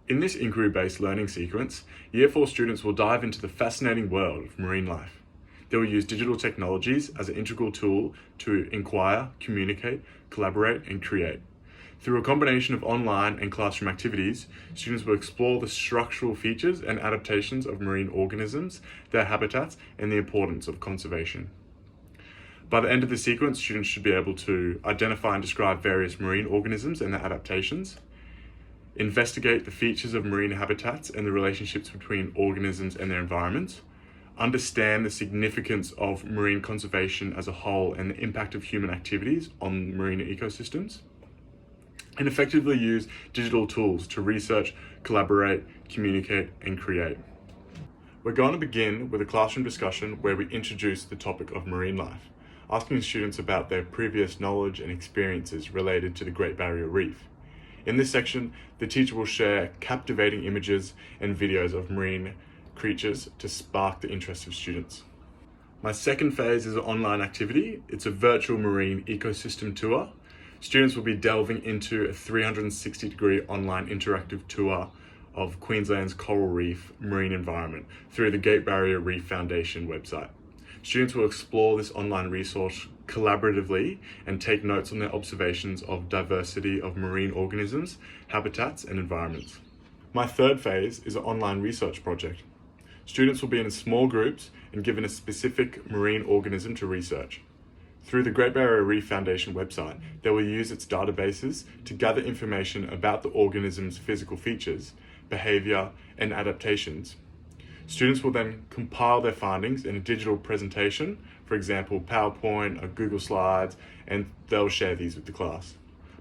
In this inquiry-based learning sequence, Year 4 students will dive into the fascinating world of marine life. They will use digital technologies as an integral tool to inquire, communicate, collaborate, and create. Through a combination of online and classroom activities, students will explore the structural features and adaptations of marine organisms, their habitats, and the importance of conservation. By the end of the sequence, students should be able to identify and describe various marine organisms and their adaptations, investigate the features of marine habitats and the relationships between organisms and their environments, understand the significance of marine conservation as a whole and the impact of human activities on marine ecosystems, and effectively use digital tools to research, collaborate, communicate, and create. We're going to begin with a classroom discussion where we introduce the topic of marine life, asking students about their previous knowledge and experiences related to the Great Barrier Reef. In this section, the teacher will share captivating images and videos of marine creatures to spark the interest of students. My second phase is an online activity. It's a virtual marine ecosystem tour. Students will be delving into a 360-degree online interactive tour of Queensland's coral reef marine environment through the Great Barrier Reef Foundation website. Students will explore this online resource collaboratively and take notes on their observations of diversity of marine organisms, habitats, and environments. My third phase is an online research project. Students will be in small groups and given a specific marine organism to research. Through the Great Barrier Reef Foundation website, they will use its databases to gather information about the organism's physical features, behavior, and adaptations. Students will then compile their findings in a digital presentation, for example, PowerPoint or Google Slides, and they'll share these with the class.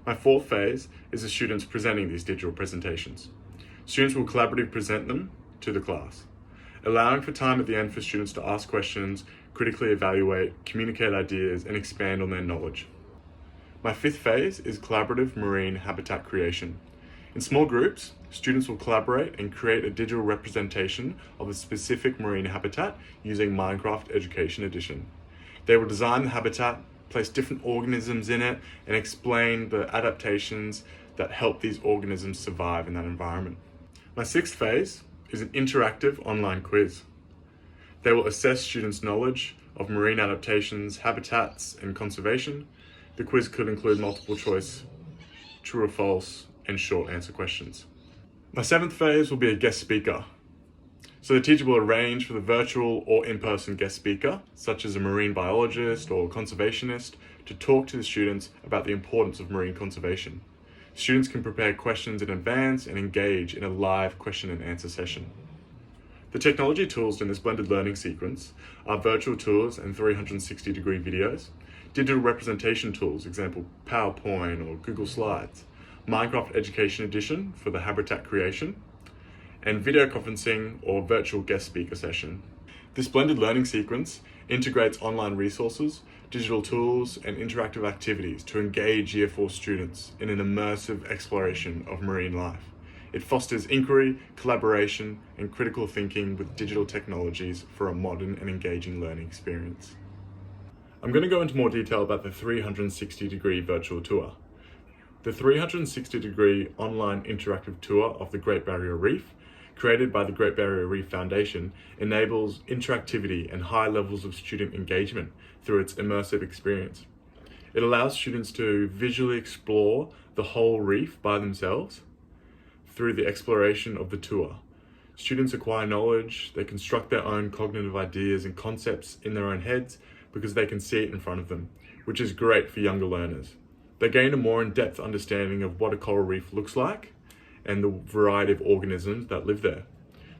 My fourth phase is the students presenting these digital presentations. Students will collaboratively present them to the class, allowing for time at the end for students to ask questions, critically evaluate, communicate ideas, and expand on their knowledge. My fifth phase is collaborative marine habitat creation. In small groups, students will collaborate and create a digital representation of a specific marine habitat using Minecraft Education Edition. They will design the habitat, place different organisms in it, and explain the adaptations that help these organisms survive in that environment. My sixth phase is an interactive online quiz. They will assess students' knowledge of marine adaptations, habitats, and conservation. The quiz could include multiple choice, true or false, and short answer questions. My seventh phase will be a guest speaker. So the teacher will arrange for the virtual or in-person guest speaker, such as a marine biologist or conservationist, to talk to the students about the importance of marine conservation. Students can prepare questions in advance and engage in a live question and answer session. The technology tools in this blended learning sequence are virtual tours and 360-degree videos, digital representation tools, example PowerPoint or Google Slides, Minecraft Education Edition for the habitat creation, and video conferencing or virtual guest speaker session. This blended learning sequence integrates online resources, digital tools, and interactive activities to engage Year 4 students in an immersive exploration of marine life. It fosters inquiry, collaboration, and critical thinking with digital technologies for a modern and engaging learning experience. I'm going to go into more detail about the 360-degree virtual tour. The 360-degree online interactive tour of the Great Barrier Reef, created by the Great Barrier Reef Foundation, enables interactivity and high levels of student engagement through its immersive experience. It allows students to visually explore the whole reef by themselves through the exploration of the tour. Students acquire knowledge, they construct their own cognitive ideas and concepts in their own heads because they can see it in front of them, which is great for younger learners. They gain a more in-depth understanding of what a coral reef looks like and the variety of organisms that live there.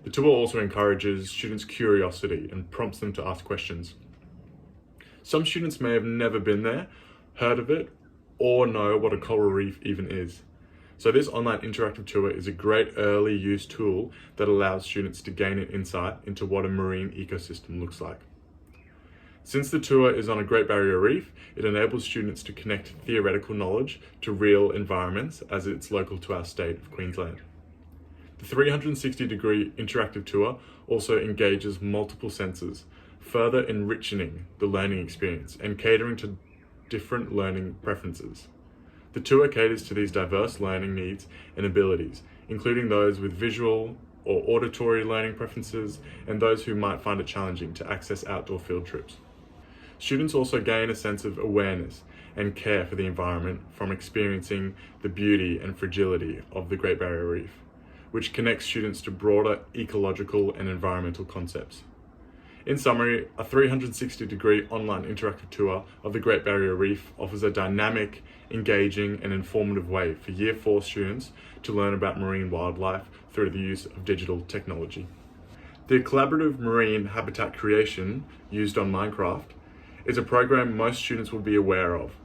The tour also encourages students' curiosity and prompts them to ask questions. Some students may have never been there, heard of it, or know what a coral reef even is. So this online interactive tour is a great early use tool that allows students to gain an insight into what a marine ecosystem looks like. Since the tour is on a Great Barrier Reef, it enables students to connect theoretical knowledge to real environments as it's local to our state of Queensland. The 360-degree interactive tour also engages multiple senses, further enriching the learning experience and catering to different learning preferences. The tour caters to these diverse learning needs and abilities, including those with visual or auditory learning preferences and those who might find it challenging to access outdoor field trips. Students also gain a sense of awareness and care for the environment from experiencing the beauty and fragility of the Great Barrier Reef, which connects students to broader ecological and environmental concepts. In summary, a 360-degree online interactive tour of the Great Barrier Reef offers a dynamic, engaging, and informative way for Year 4 students to learn about marine wildlife through the use of digital technology. The collaborative marine habitat creation used on Minecraft is a program most students will be aware of.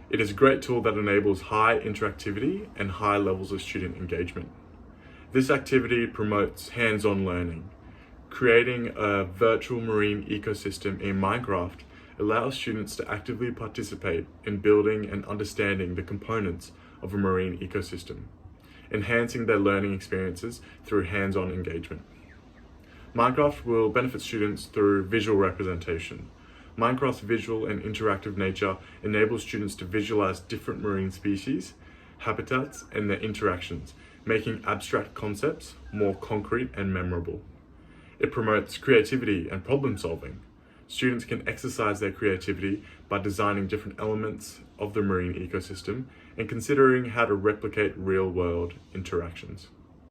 It is a great tool that enables high interactivity and high levels of student engagement. This activity promotes hands-on learning. Creating a virtual marine ecosystem in Minecraft allows students to actively participate in building and understanding the components of a marine ecosystem, enhancing their learning experiences through hands-on engagement. Minecraft will benefit students through visual representation. Minecraft's visual and interactive nature enables students to visualize different marine species, habitats, and their interactions, making abstract concepts more concrete and memorable. It promotes creativity and problem solving. Students can exercise their creativity by designing different elements of the marine ecosystem and considering how to replicate real-world interactions.